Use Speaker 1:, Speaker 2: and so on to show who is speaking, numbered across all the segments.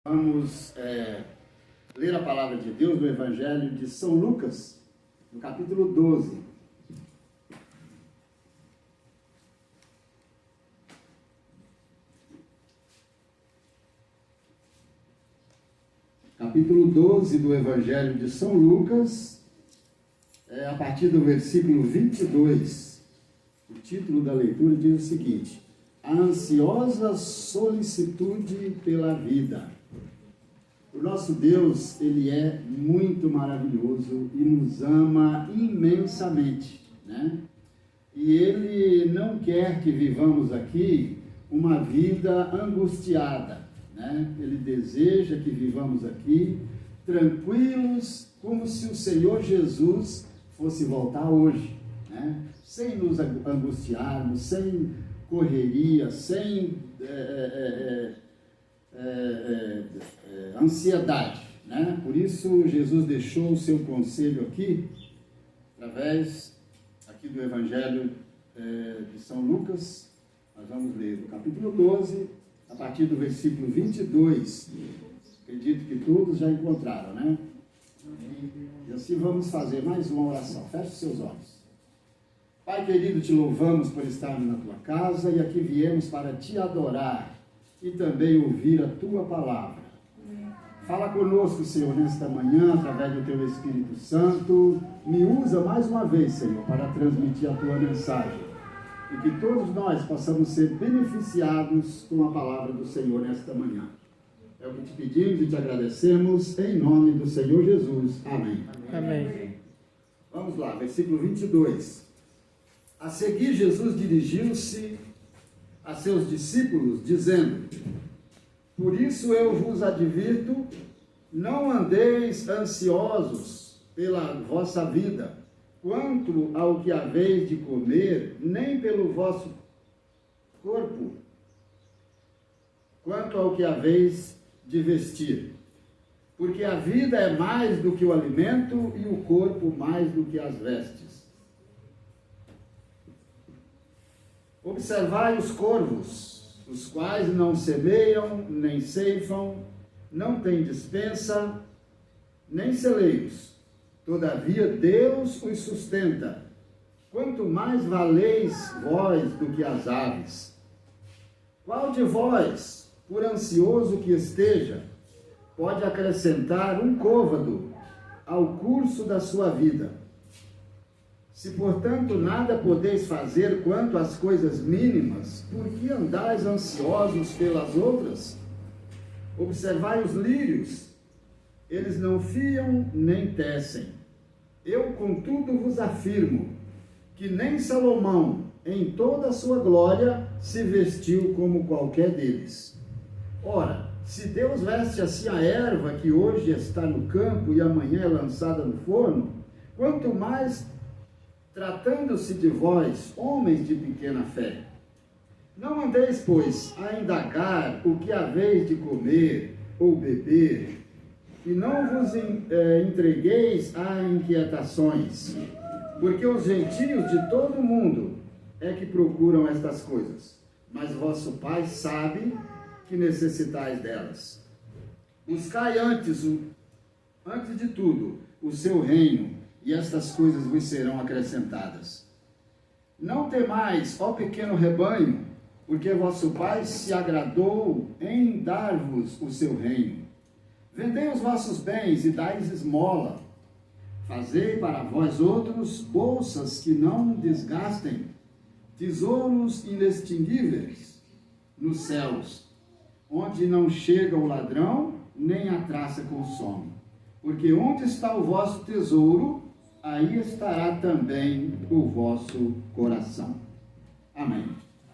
Speaker 1: Vamos ler a palavra de Deus no Evangelho de São Lucas, no capítulo 12. Capítulo 12 do Evangelho de São Lucas, a partir do versículo 22. O título da leitura diz o seguinte: a ansiosa solicitude pela vida. O nosso Deus, Ele é muito maravilhoso e nos ama imensamente, né? E Ele não quer que vivamos aqui uma vida angustiada, né? Ele deseja que vivamos aqui tranquilos, como se o Senhor Jesus fosse voltar hoje, né? Sem nos angustiarmos, sem correria, sem ansiedade, né? Por isso Jesus deixou o seu conselho aqui, através aqui do Evangelho de São Lucas. Nós vamos ler o capítulo 12, a partir do versículo 22. Acredito que todos já encontraram, né? E assim vamos fazer mais uma oração. Feche os seus olhos. Pai querido, te louvamos por estarmos na tua casa e aqui viemos para te adorar e também ouvir a tua palavra. Fala conosco, Senhor, nesta manhã, através do teu Espírito Santo. Me usa mais uma vez, Senhor, para transmitir a tua mensagem. E que todos nós possamos ser beneficiados com a palavra do Senhor nesta manhã. É o que te pedimos e te agradecemos, em nome do Senhor Jesus. Amém.
Speaker 2: Amém.
Speaker 1: Vamos lá, versículo 22. A seguir, Jesus dirigiu-se a seus discípulos, dizendo: por isso eu vos advirto, não andeis ansiosos pela vossa vida, quanto ao que haveis de comer, nem pelo vosso corpo, quanto ao que haveis de vestir. Porque a vida é mais do que o alimento e o corpo mais do que as vestes. Observai os corvos, os quais não semeiam, nem ceifam, não têm despensa, nem celeiros. Todavia Deus os sustenta. Quanto mais valeis vós do que as aves. Qual de vós, por ansioso que esteja, pode acrescentar um côvado ao curso da sua vida? Se, portanto, nada podeis fazer quanto às coisas mínimas, por que andais ansiosos pelas outras? Observai os lírios, eles não fiam nem tecem. Eu, contudo, vos afirmo que nem Salomão, em toda a sua glória, se vestiu como qualquer deles. Ora, se Deus veste assim a erva que hoje está no campo e amanhã é lançada no forno, quanto mais tratando-se de vós, homens de pequena fé. Não andeis, pois, a indagar o que haveis de comer ou beber, e não vos entregueis a inquietações, porque os gentios de todo o mundo é que procuram estas coisas, mas vosso Pai sabe que necessitais delas. Buscai antes de tudo o seu reino, e estas coisas vos serão acrescentadas. Não temais, ó pequeno rebanho, porque vosso Pai se agradou em dar-vos o seu reino. Vendei os vossos bens e dai-lhes esmola. Fazei para vós outros bolsas que não desgastem, tesouros inextinguíveis nos céus, onde não chega o ladrão, nem a traça consome. Porque onde está o vosso tesouro, aí estará também o vosso coração. Amém.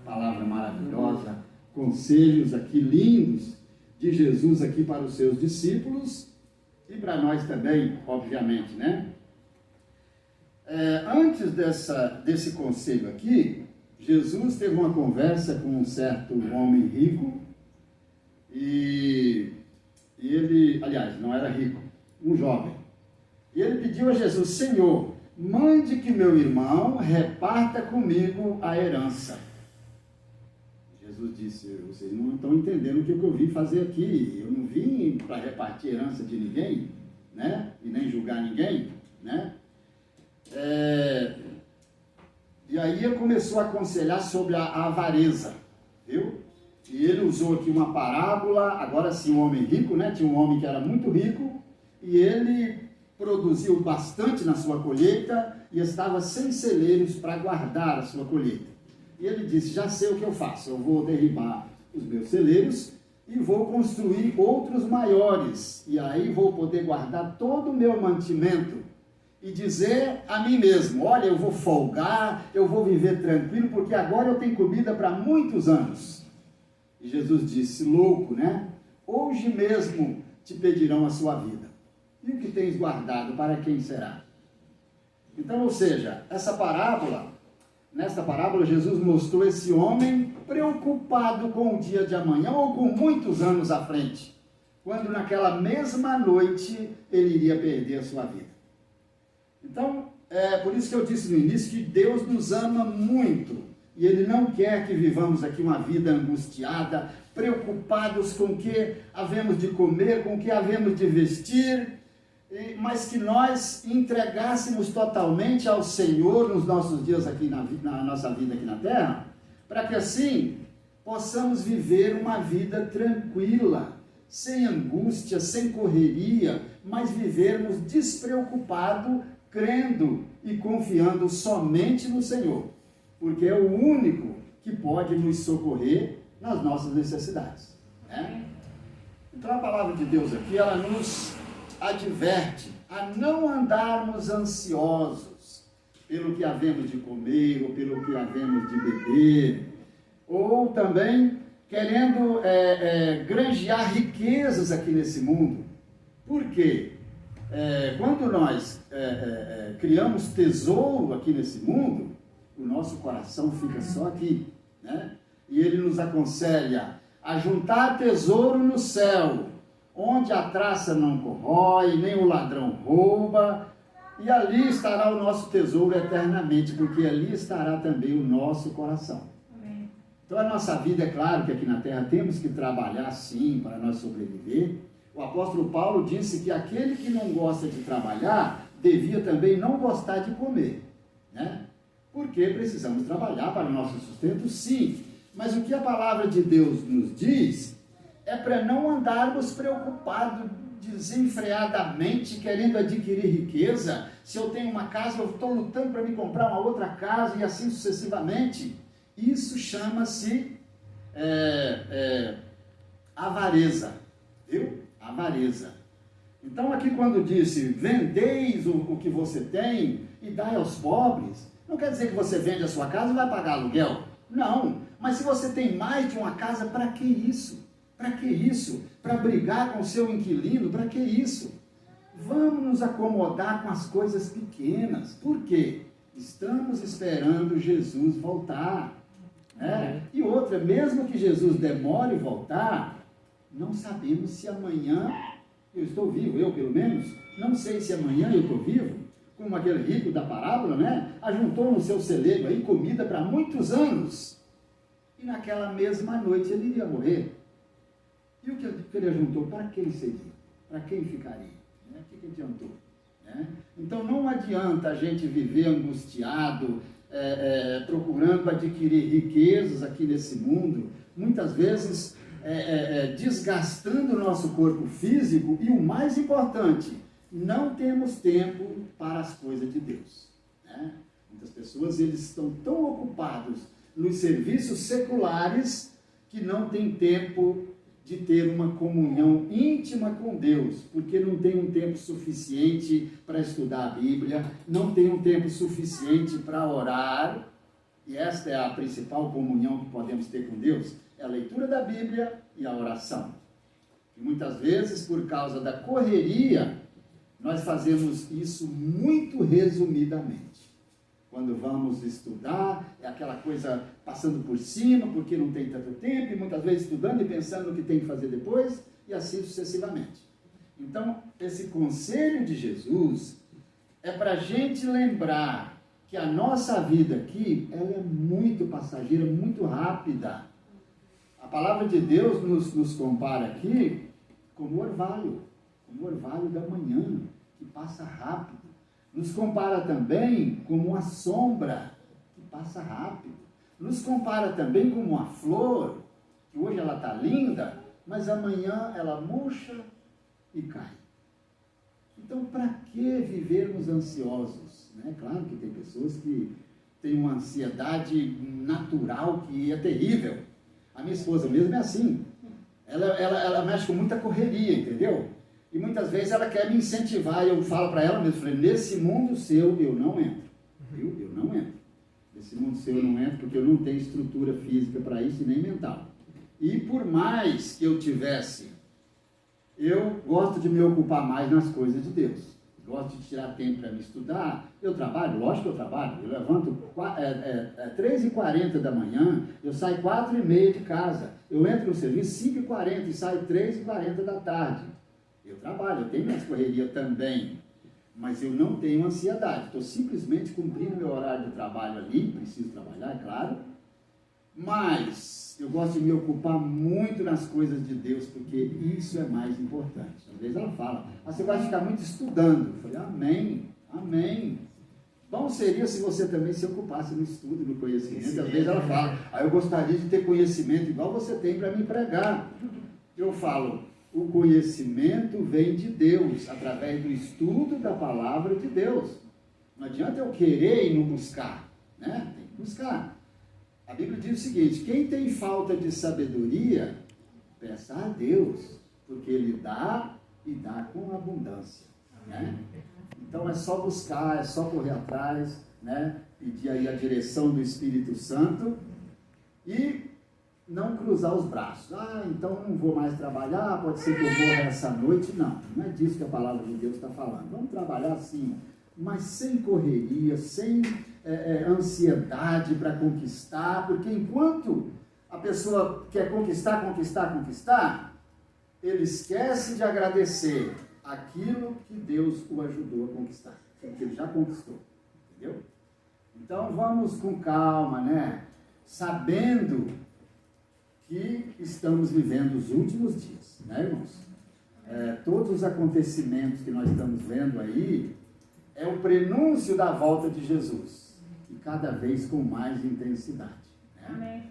Speaker 1: Palavra maravilhosa, conselhos aqui lindos de Jesus aqui para os seus discípulos e para nós também, obviamente, né? Antes desse conselho aqui, Jesus teve uma conversa com um certo homem rico e ele, aliás, não era rico, um jovem. E ele pediu a Jesus: Senhor, mande que meu irmão reparta comigo a herança. Jesus Jesus disse, vocês não estão entendendo o que eu vim fazer aqui. Eu não vim para repartir herança de ninguém, né? E nem julgar ninguém, né? E aí ele começou a aconselhar sobre a avareza, viu? E ele usou aqui uma parábola, agora sim, um homem rico, né? Tinha um homem que era muito rico, e ele produziu bastante na sua colheita, e estava sem celeiros para guardar a sua colheita. E ele disse, já sei o que eu faço, eu vou derribar os meus celeiros, e vou construir outros maiores, e aí vou poder guardar todo o meu mantimento, e dizer a mim mesmo, olha, eu vou folgar, eu vou viver tranquilo, porque agora eu tenho comida para muitos anos. E Jesus disse, louco, né? Hoje mesmo te pedirão a sua vida. E o que tens guardado, para quem será? Então, ou seja, nesta parábola, Jesus mostrou esse homem preocupado com o dia de amanhã, ou com muitos anos à frente, quando naquela mesma noite ele iria perder a sua vida. Então, por isso que eu disse no início que Deus nos ama muito, e Ele não quer que vivamos aqui uma vida angustiada, preocupados com o que havemos de comer, com o que havemos de vestir, mas que nós entregássemos totalmente ao Senhor nos nossos dias aqui, na nossa vida aqui na terra, para que assim possamos viver uma vida tranquila, sem angústia, sem correria, mas vivermos despreocupado, crendo e confiando somente no Senhor, porque é o único que pode nos socorrer nas nossas necessidades, né? Então a palavra de Deus aqui, ela nos adverte a não andarmos ansiosos pelo que havemos de comer, ou pelo que havemos de beber, ou também querendo granjear riquezas aqui nesse mundo. Por quê? Quando nós criamos tesouro aqui nesse mundo, o nosso coração fica só aqui, né? E ele nos aconselha a juntar tesouro no céu, onde a traça não corrói, nem o ladrão rouba, e ali estará o nosso tesouro eternamente, porque ali estará também o nosso coração. Amém. Então a nossa vida, é claro que aqui na terra temos que trabalhar sim para nós sobreviver. O apóstolo Paulo disse que aquele que não gosta de trabalhar, devia também não gostar de comer, né? Porque precisamos trabalhar para o nosso sustento, sim. Mas o que a palavra de Deus nos diz é para não andarmos preocupados desenfreadamente, querendo adquirir riqueza. Se eu tenho uma casa, eu estou lutando para me comprar uma outra casa, e assim sucessivamente. Isso chama-se avareza, viu? Avareza. Então aqui quando disse, vendeis o que você tem e dai aos pobres, não quer dizer que você vende a sua casa e vai pagar aluguel. Não, mas se você tem mais de uma casa, para que isso? Para que isso? Para brigar com o seu inquilino? Para que isso? Vamos nos acomodar com as coisas pequenas. Por quê? Estamos esperando Jesus voltar, né? E outra, mesmo que Jesus demore voltar, não sabemos se amanhã eu estou vivo, eu pelo menos, não sei se amanhã eu estou vivo, como aquele rico da parábola, né? Ajuntou no seu celeiro aí comida para muitos anos, e naquela mesma noite ele iria morrer. E o que ele ajuntou, para quem seria? Para quem ficaria? Né? O que adiantou? Né? Então não adianta a gente viver angustiado, procurando adquirir riquezas aqui nesse mundo, muitas vezes desgastando o nosso corpo físico, e o mais importante, não temos tempo para as coisas de Deus, né? Muitas pessoas, eles estão tão ocupados nos serviços seculares que não têm tempo de ter uma comunhão íntima com Deus, porque não tem um tempo suficiente para estudar a Bíblia, não tem um tempo suficiente para orar, e esta é a principal comunhão que podemos ter com Deus, é a leitura da Bíblia e a oração. E muitas vezes, por causa da correria, nós fazemos isso muito resumidamente. Quando vamos estudar, é aquela coisa passando por cima, porque não tem tanto tempo, e muitas vezes estudando e pensando no que tem que fazer depois, e assim sucessivamente. Então, esse conselho de Jesus é para a gente lembrar que a nossa vida aqui, ela é muito passageira, muito rápida. palavra de Deus nos compara aqui como o orvalho da manhã, que passa rápido. Nos compara também como uma sombra, que passa rápido. Nos compara também como uma flor, que hoje ela está linda, mas amanhã ela murcha e cai. Então, para que vivermos ansiosos? Né? Claro que tem pessoas que têm uma ansiedade natural que é terrível. A minha esposa mesmo é assim. Ela mexe com muita correria, entendeu? E muitas vezes ela quer me incentivar, e eu falo para ela mesmo, nesse mundo seu eu não entro. Eu não entro. Nesse mundo seu eu não entro, porque eu não tenho estrutura física para isso e nem mental. E por mais que eu tivesse, eu gosto de me ocupar mais nas coisas de Deus. Gosto de tirar tempo para me estudar. Eu trabalho, lógico que eu trabalho. Eu levanto 3h40 da manhã, eu saio 4h30 de casa. Eu entro no serviço 5h40 e saio 3h40 da tarde. Eu trabalho, eu tenho minhas correrias também. Mas eu não tenho ansiedade. Estou simplesmente cumprindo meu horário de trabalho ali. Preciso trabalhar, é claro. Mas eu gosto de me ocupar muito nas coisas de Deus, porque isso é mais importante. Às vezes ela fala, você vai ficar muito estudando. Eu falei, amém, amém. Bom seria se você também se ocupasse no estudo, no conhecimento. Às vezes ela fala, eu gostaria de ter conhecimento igual você tem para me pregar. Eu falo, o conhecimento vem de Deus, através do estudo da palavra de Deus. Não adianta eu querer e não buscar, né? Tem que buscar. A Bíblia diz o seguinte, quem tem falta de sabedoria, peça a Deus, porque Ele dá e dá com abundância, né? Então é só buscar, é só correr atrás, né? Pedir aí a direção do Espírito Santo e não cruzar os braços. Então não vou mais trabalhar, pode ser que eu morra essa noite. Não é disso que a palavra de Deus está falando. Vamos trabalhar sim, mas sem correria, sem ansiedade para conquistar, porque enquanto a pessoa quer conquistar, ele esquece de agradecer aquilo que Deus o ajudou a conquistar, que ele já conquistou, entendeu? Então vamos com calma, né? Sabendo que estamos vivendo os últimos dias, né, irmãos? Todos os acontecimentos que nós estamos vendo aí é o prenúncio da volta de Jesus, e cada vez com mais intensidade, né? Amém.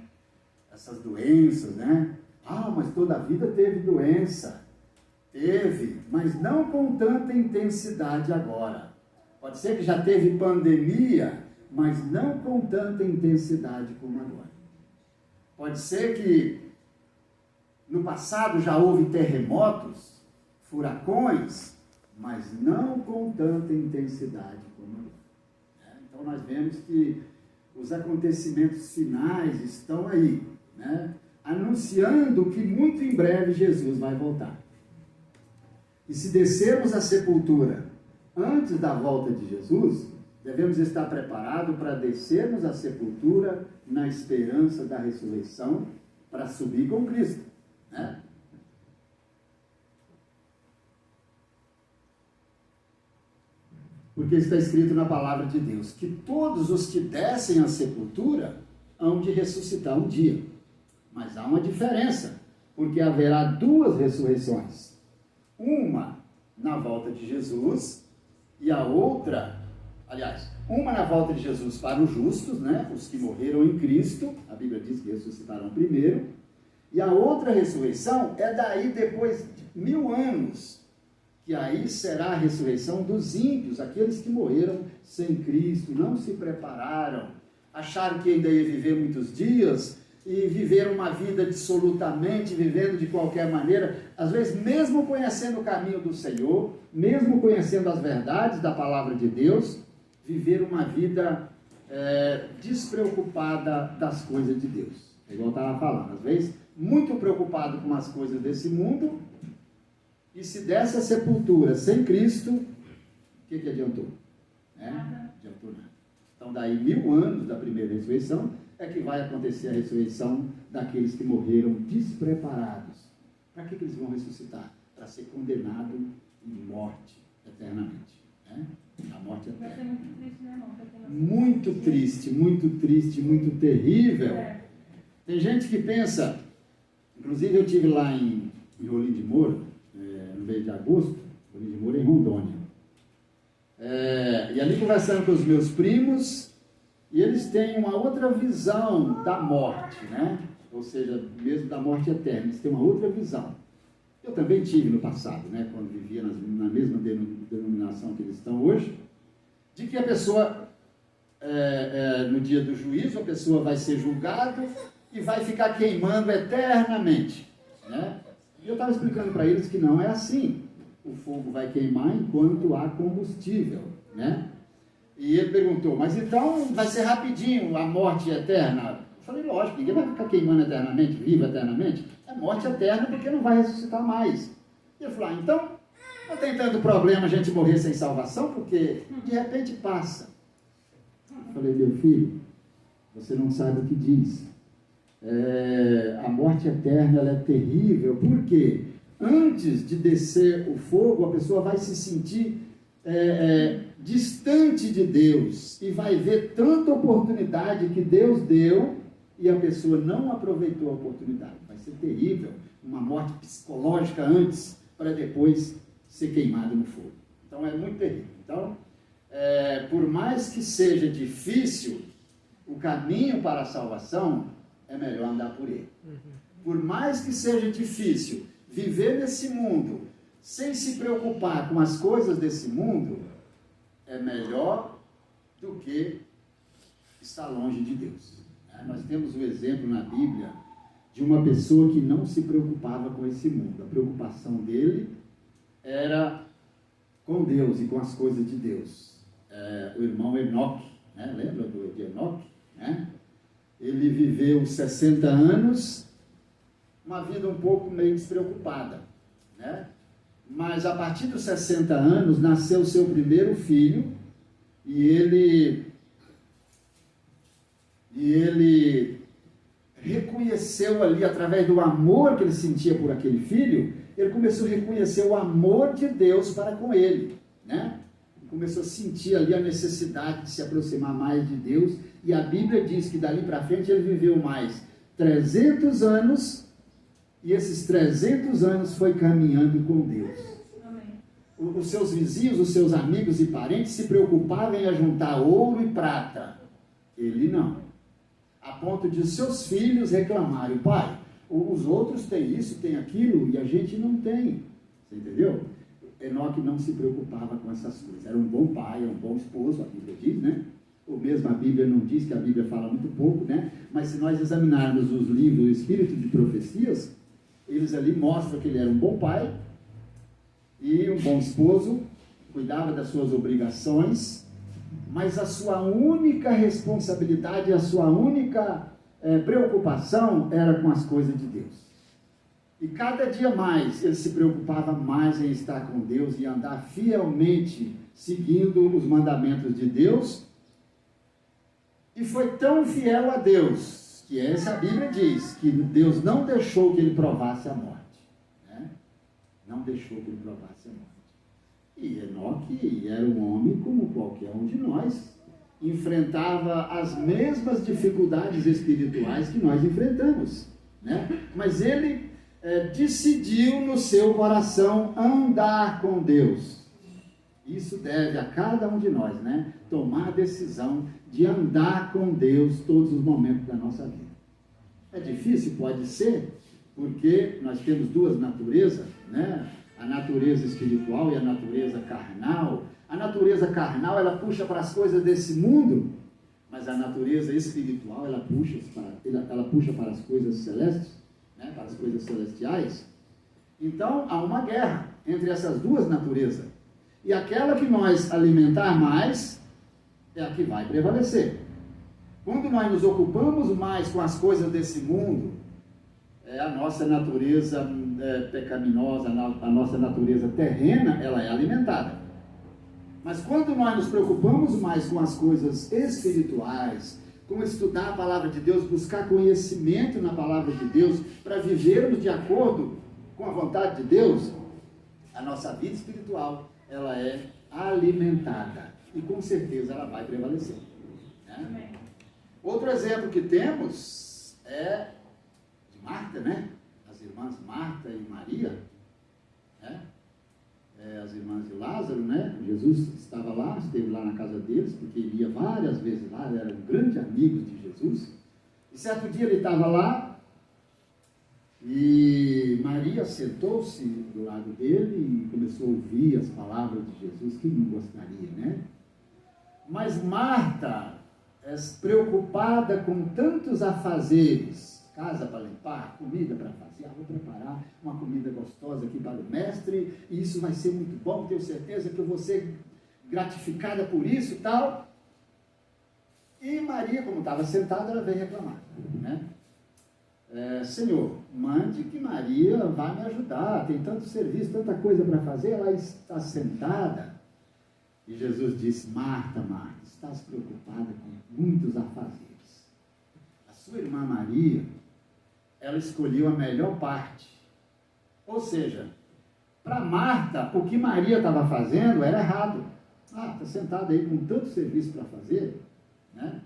Speaker 1: Essas doenças, né? Mas toda a vida teve doença. Teve, mas não com tanta intensidade agora. Pode ser que já teve pandemia, mas não com tanta intensidade como agora. Pode ser que no passado já houve terremotos, furacões, mas não com tanta intensidade como agora. Então nós vemos que os acontecimentos finais estão aí, né? Anunciando que muito em breve Jesus vai voltar. E se descermos à sepultura antes da volta de Jesus, devemos estar preparados para descermos à sepultura na esperança da ressurreição, para subir com Cristo, né? Porque está escrito na palavra de Deus que todos os que descem à sepultura hão de ressuscitar um dia. Mas há uma diferença, porque haverá duas ressurreições. Uma na volta de Jesus e a outra, uma na volta de Jesus para os justos, né? Os que morreram em Cristo, a Bíblia diz que ressuscitaram primeiro, e a outra ressurreição é daí depois de 1000 anos, que aí será a ressurreição dos ímpios, aqueles que morreram sem Cristo, não se prepararam, acharam que ainda ia viver muitos dias, e viveram uma vida dissolutamente, vivendo de qualquer maneira, às vezes mesmo conhecendo o caminho do Senhor, mesmo conhecendo as verdades da palavra de Deus, viveram uma vida despreocupada das coisas de Deus. É igual eu estava falando, às vezes muito preocupado com as coisas desse mundo, e se dessa sepultura sem Cristo, o que adiantou? Adiantou nada. Então daí 1000 anos da primeira ressurreição, é que vai acontecer a ressurreição daqueles que morreram despreparados. Para que eles vão ressuscitar? Para ser condenado em morte eternamente, né? A morte eterna. Vai ser muito triste, né, irmão? Muito triste, muito terrível. Tem gente que pensa Inclusive, eu estive lá em Rolim de Moura, no mês de agosto. Rolim de Moura, em Rondônia. E ali conversando com os meus primos, e eles têm uma outra visão da morte, né? Ou seja, mesmo da morte eterna, eles têm uma outra visão. Eu também tive no passado, né? Quando vivia na mesma denominação que eles estão hoje, de que a pessoa, no dia do juízo, a pessoa vai ser julgada e vai ficar queimando eternamente, né? E eu estava explicando para eles que não é assim. O fogo vai queimar enquanto há combustível, né? E ele perguntou, mas então vai ser rapidinho a morte eterna? Eu falei, lógico, ninguém vai ficar queimando eternamente, vivo eternamente. É morte eterna porque não vai ressuscitar mais. E ele falou, então não tem tanto problema a gente morrer sem salvação, porque de repente passa. Eu falei, meu filho, você não sabe o que diz. A morte eterna ela é terrível, porque antes de descer o fogo, a pessoa vai se sentir distante de Deus e vai ver tanta oportunidade que Deus deu e a pessoa não aproveitou a oportunidade. Vai ser terrível, uma morte psicológica antes, para depois ser queimado no fogo. Então é muito terrível. Então, por mais que seja difícil, o caminho para a salvação é melhor andar por ele. Por mais que seja difícil viver nesse mundo sem se preocupar com as coisas desse mundo, é melhor do que estar longe de Deus. Nós temos o exemplo na Bíblia de uma pessoa que não se preocupava com esse mundo. A preocupação dele era com Deus e com as coisas de Deus. O irmão Enoque, né? Lembra de Enoque? Né? Ele viveu 60 anos, uma vida um pouco meio despreocupada, né? Mas a partir dos 60 anos nasceu seu primeiro filho e ele reconheceu ali, através do amor que ele sentia por aquele filho, ele começou a reconhecer o amor de Deus para com ele, né? Ele começou a sentir ali a necessidade de se aproximar mais de Deus, e a Bíblia diz que dali para frente ele viveu mais 300 anos, e esses 300 anos foi caminhando com Deus. Amém. Os seus vizinhos, os seus amigos e parentes se preocupavam em ajuntar ouro e prata. Ele não. A ponto de seus filhos reclamarem, pai, os outros têm isso, têm aquilo, e a gente não tem. Você entendeu? Enoque não se preocupava com essas coisas. Era um bom pai, um bom esposo, a Bíblia diz, né? Ou mesmo a Bíblia não diz, que a Bíblia fala muito pouco, né? Mas se nós examinarmos os livros do Espírito de Profecias, eles ali mostram que ele era um bom pai e um bom esposo, cuidava das suas obrigações, mas a sua única responsabilidade, a sua única preocupação era com as coisas de Deus. E cada dia mais ele se preocupava mais em estar com Deus e andar fielmente seguindo os mandamentos de Deus. E foi tão fiel a Deus, que essa a Bíblia diz, que Deus não deixou que ele provasse a morte. Né? Não deixou que ele provasse a morte. E Enoque era um homem como qualquer um de nós, enfrentava as mesmas dificuldades espirituais que nós enfrentamos, né? Mas ele decidiu no seu coração andar com Deus. Isso deve a cada um de nós, né? Tomar a decisão de andar com Deus todos os momentos da nossa vida. É difícil? Pode ser, porque nós temos duas naturezas, né? A natureza espiritual e a natureza carnal. A natureza carnal, ela puxa para as coisas desse mundo, mas a natureza espiritual, ela puxa para as coisas celestes, né? Para as coisas celestiais. Então, há uma guerra entre essas duas naturezas. E aquela que nós alimentar mais, é a que vai prevalecer. Quando nós nos ocupamos mais com as coisas desse mundo, a nossa natureza pecaminosa, a nossa natureza terrena, ela é alimentada. Mas quando nós nos preocupamos mais com as coisas espirituais, com estudar a palavra de Deus, buscar conhecimento na palavra de Deus, para vivermos de acordo com a vontade de Deus, a nossa vida espiritual, ela é alimentada. E com certeza ela vai prevalecer. Né? Outro exemplo que temos é de Marta, né? As as irmãs Marta e Maria, né? As irmãs de Lázaro, né? Jesus estava lá, esteve lá na casa deles, porque ele ia várias vezes lá, eram grandes amigos de Jesus. E certo dia ele estava lá, e Maria sentou-se do lado dele e começou a ouvir as palavras de Jesus, quem não gostaria, né? Mas Marta, preocupada com tantos afazeres, casa para limpar, comida para fazer, vou preparar uma comida gostosa aqui para o mestre, e isso vai ser muito bom, tenho certeza que eu vou ser gratificada por isso e tal. E Maria, como estava sentada, ela veio reclamar, né? Senhor, mande que Maria vá me ajudar, tem tanto serviço, tanta coisa para fazer, ela está sentada. E Jesus disse: Marta, Marta, estás preocupada com muitos afazeres. A sua irmã Maria, ela escolheu a melhor parte. Ou seja, para Marta, o que Maria estava fazendo era errado. Está sentada aí com tanto serviço para fazer, né?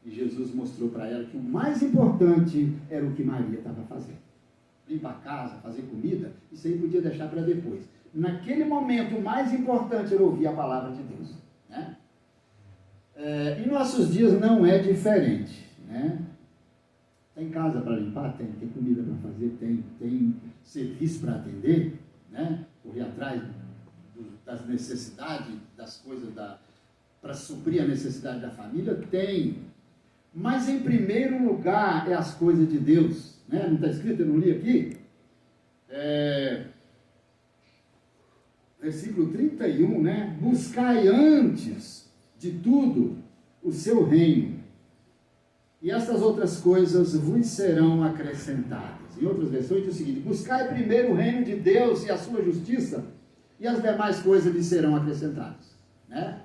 Speaker 1: E Jesus mostrou para ela que o mais importante era o que Maria estava fazendo. Limpar a casa, fazer comida, isso aí podia deixar para depois. Naquele momento, o mais importante era ouvir a palavra de Deus, né? Em nossos dias não é diferente, né? Tem casa para limpar? Tem comida para fazer? Tem serviço para atender, né? Correr atrás das necessidades, das coisas, para suprir a necessidade da família? Tem. Mas em primeiro lugar é as coisas de Deus, né? Não está escrito, eu não li aqui? Versículo 31, né? Buscai antes de tudo o seu reino, e estas outras coisas vos serão acrescentadas. Em outras versões diz o seguinte: buscai primeiro o reino de Deus e a sua justiça, e as demais coisas lhe serão acrescentadas, né?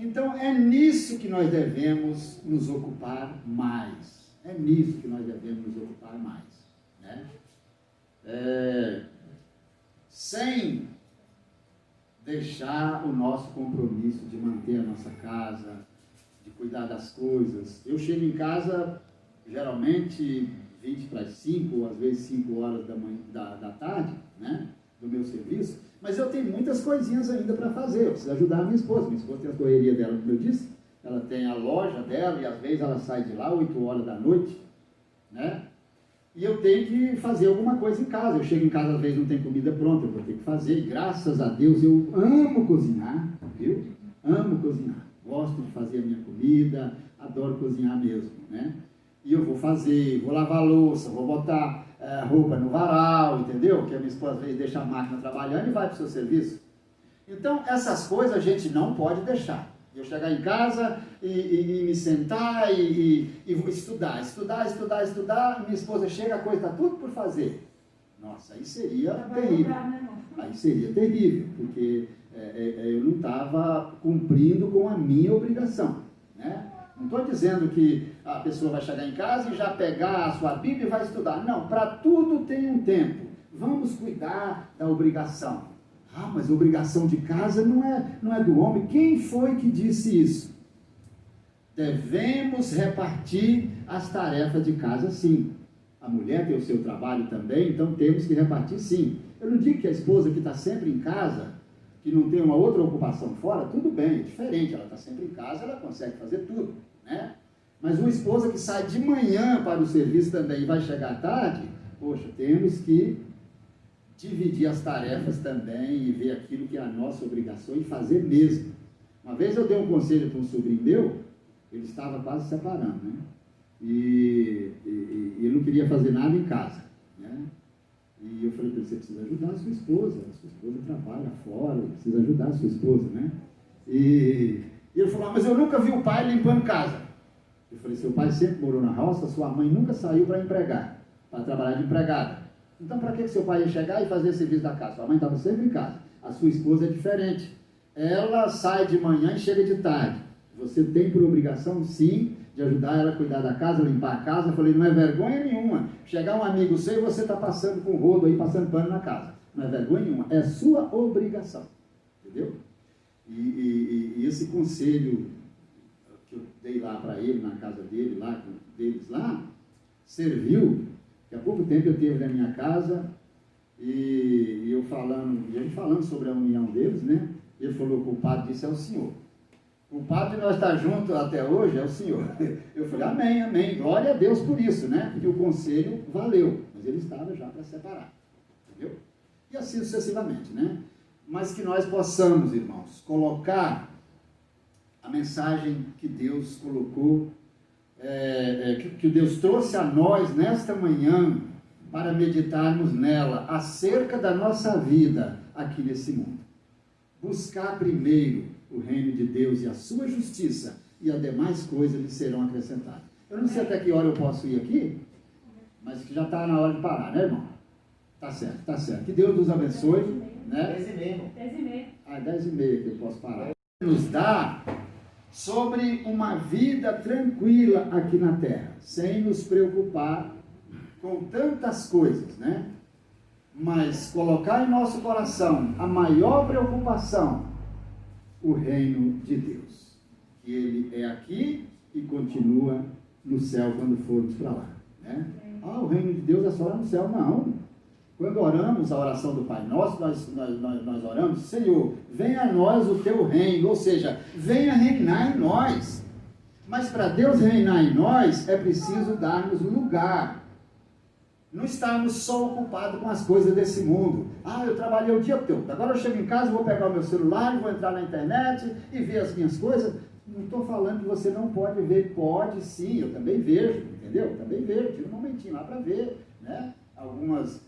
Speaker 1: Então, é nisso que nós devemos nos ocupar mais. É nisso que nós devemos nos ocupar mais, né? Sem deixar o nosso compromisso de manter a nossa casa, de cuidar das coisas. Eu chego em casa, geralmente, 20 para as 5, ou às vezes 5 horas da tarde, né? Do meu serviço. Mas eu tenho muitas coisinhas ainda para fazer. Eu preciso ajudar a minha esposa. Minha esposa tem a correria dela, como eu disse. Ela tem a loja dela e às vezes ela sai de lá 8 horas da noite, né? E eu tenho que fazer alguma coisa em casa. Eu chego em casa, às vezes não tem comida pronta, eu vou ter que fazer. E graças a Deus eu amo cozinhar, viu? Amo cozinhar. Gosto de fazer a minha comida, adoro cozinhar mesmo, né? E eu vou fazer, vou lavar a louça, vou botar roupa no varal, entendeu? Que a minha esposa às vezes deixa a máquina trabalhando e vai para o seu serviço. Então, essas coisas a gente não pode deixar. Eu chegar em casa e me sentar e vou estudar, minha esposa chega, a coisa está tudo por fazer. Nossa, aí seria terrível. Aí seria terrível, porque eu não estava cumprindo com a minha obrigação, né? Não estou dizendo que a pessoa vai chegar em casa e já pegar a sua Bíblia e vai estudar. Não, para tudo tem um tempo. Vamos cuidar da obrigação. Mas a obrigação de casa não é do homem. Quem foi que disse isso? Devemos repartir as tarefas de casa, sim. A mulher tem o seu trabalho também, então temos que repartir, sim. Eu não digo que a esposa que está sempre em casa, que não tem uma outra ocupação fora, tudo bem, é diferente. Ela está sempre em casa, ela consegue fazer tudo, né? Mas uma esposa que sai de manhã para o serviço também e vai chegar à tarde, poxa, temos que dividir as tarefas também e ver aquilo que é a nossa obrigação e fazer mesmo. Uma vez eu dei um conselho para um sobrinho meu, ele estava quase separando, né? E ele não queria fazer nada em casa, né? E eu falei para ele: você precisa ajudar a sua esposa trabalha fora, precisa ajudar a sua esposa, né? E ele falou: mas eu nunca vi o pai limpando casa. Eu falei: seu pai sempre morou na roça, sua mãe nunca saiu para empregar, para trabalhar de empregada. Então, para que seu pai ia chegar e fazer serviço da casa? Sua mãe estava sempre em casa. A sua esposa é diferente. Ela sai de manhã e chega de tarde. Você tem por obrigação, sim, de ajudar ela a cuidar da casa, limpar a casa. Eu falei: não é vergonha nenhuma chegar um amigo seu e você está passando com rodo aí, passando pano na casa. Não é vergonha nenhuma. É sua obrigação. Entendeu? E esse conselho que eu dei lá para ele, na casa dele, deles lá, serviu Há pouco tempo eu esteve na minha casa e a gente falando sobre a união deles, né? Ele falou: o culpado disso é o Senhor. O culpado de nós estar juntos até hoje é o Senhor. Eu falei: amém, amém. Glória a Deus por isso, né? Porque o conselho valeu, mas ele estava já para separar. Entendeu? E assim sucessivamente, né? Mas que nós possamos, irmãos, colocar a mensagem que Deus colocou, que Deus trouxe a nós nesta manhã, para meditarmos nela, acerca da nossa vida aqui nesse mundo. Buscar primeiro o reino de Deus e a sua justiça, e as demais coisas lhe serão acrescentadas. Eu não sei até que hora eu posso ir aqui, mas já está na hora de parar, né, irmão? Tá certo, tá certo. Que Deus nos abençoe, né?
Speaker 2: 10h30.
Speaker 1: 10h30 que eu posso parar. Nos dá sobre uma vida tranquila aqui na terra, sem nos preocupar com tantas coisas, né? Mas colocar em nosso coração a maior preocupação, o reino de Deus. Que Ele é aqui e continua no céu quando formos para lá, né? O reino de Deus é só lá no céu, não. Quando oramos a oração do Pai Nosso, nós oramos: Senhor, venha a nós o teu reino, ou seja, venha reinar em nós. Mas para Deus reinar em nós, é preciso darmos lugar. Não estarmos só ocupados com as coisas desse mundo. Eu trabalhei o dia todo, agora eu chego em casa, vou pegar o meu celular, vou entrar na internet e ver as minhas coisas. Não estou falando que você não pode ver, pode sim, eu também vejo, entendeu? Eu também vejo, tiro um momentinho lá para ver, né? Algumas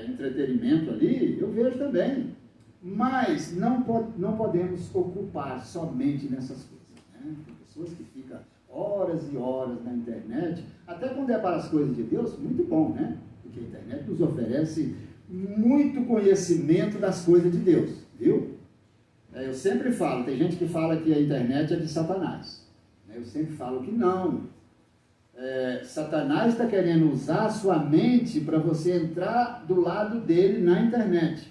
Speaker 1: entretenimento ali, eu vejo também. Mas não podemos ocupar somente nessas coisas, né? Tem pessoas que ficam horas e horas na internet, até quando é para as coisas de Deus, muito bom, né? Porque a internet nos oferece muito conhecimento das coisas de Deus, viu? Eu sempre falo, tem gente que fala que a internet é de Satanás, né? Eu sempre falo que não. Satanás está querendo usar a sua mente para você entrar do lado dele na internet,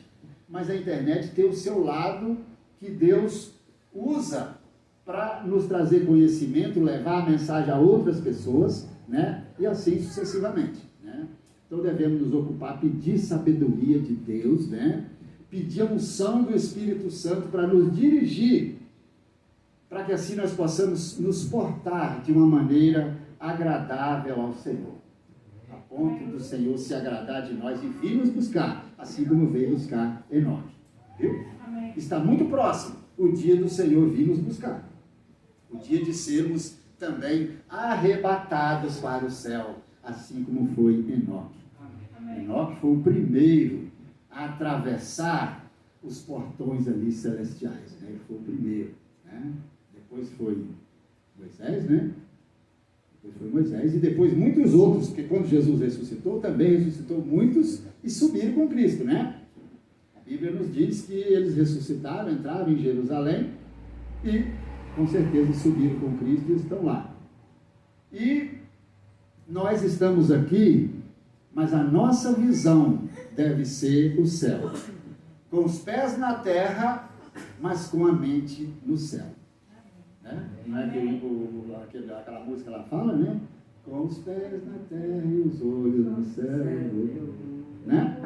Speaker 1: mas a internet tem o seu lado que Deus usa para nos trazer conhecimento, levar a mensagem a outras pessoas, né? E assim sucessivamente, né? Então devemos nos ocupar, pedir sabedoria de Deus, né? Pedir a unção do Espírito Santo para nos dirigir, para que assim nós possamos nos portar de uma maneira agradável ao Senhor, a ponto do Senhor se agradar de nós e vir nos buscar, assim como veio buscar Enoque, viu? Amém. Está muito próximo o dia do Senhor vir nos buscar, o dia de sermos também arrebatados para o céu, assim como foi Enoque. Amém. Enoque foi o primeiro a atravessar os portões ali celestiais, né? Ele foi o primeiro, né? Depois foi Moisés, né? Foi Moisés, e depois muitos outros, porque quando Jesus ressuscitou, também ressuscitou muitos e subiram com Cristo, né? A Bíblia nos diz que eles ressuscitaram, entraram em Jerusalém e com certeza subiram com Cristo e estão lá. E nós estamos aqui, mas a nossa visão deve ser o céu, com os pés na terra, mas com a mente no céu. Né? Não é que aquela música lá fala, né? Com os pés na terra e os olhos no céu, né?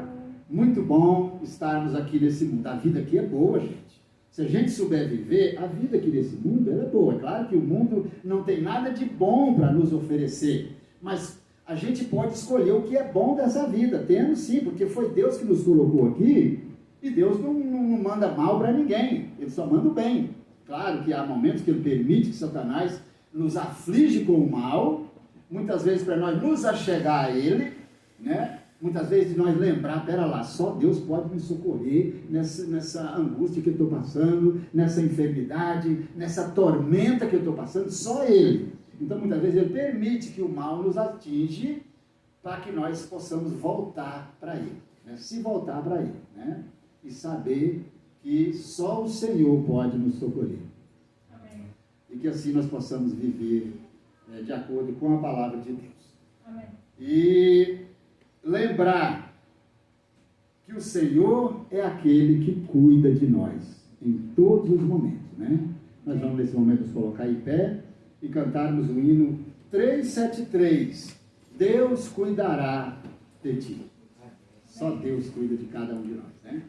Speaker 1: Muito bom estarmos aqui nesse mundo. A vida aqui é boa, gente. Se a gente souber viver, a vida aqui nesse mundo ela é boa. É claro que o mundo não tem nada de bom para nos oferecer, mas a gente pode escolher o que é bom dessa vida. Temos sim, porque foi Deus que nos colocou aqui, e Deus não manda mal para ninguém, Ele só manda o bem. Claro que há momentos que Ele permite que Satanás nos aflige com o mal, muitas vezes para nós nos achegar a Ele, né? Muitas vezes nós lembrar, pera lá, só Deus pode me socorrer nessa angústia que eu estou passando, nessa enfermidade, nessa tormenta que eu estou passando, só Ele. Então muitas vezes Ele permite que o mal nos atinge, para que nós possamos voltar para Ele, né? Se voltar para Ele, né? E saber que só o Senhor pode nos socorrer. Amém. E que assim nós possamos viver de acordo com a palavra de Deus. Amém. E lembrar que o Senhor é aquele que cuida de nós em todos os momentos, né? Nós vamos nesse momento nos colocar em pé e cantarmos o hino 373, Deus cuidará de ti. Só Deus cuida de cada um de nós, né?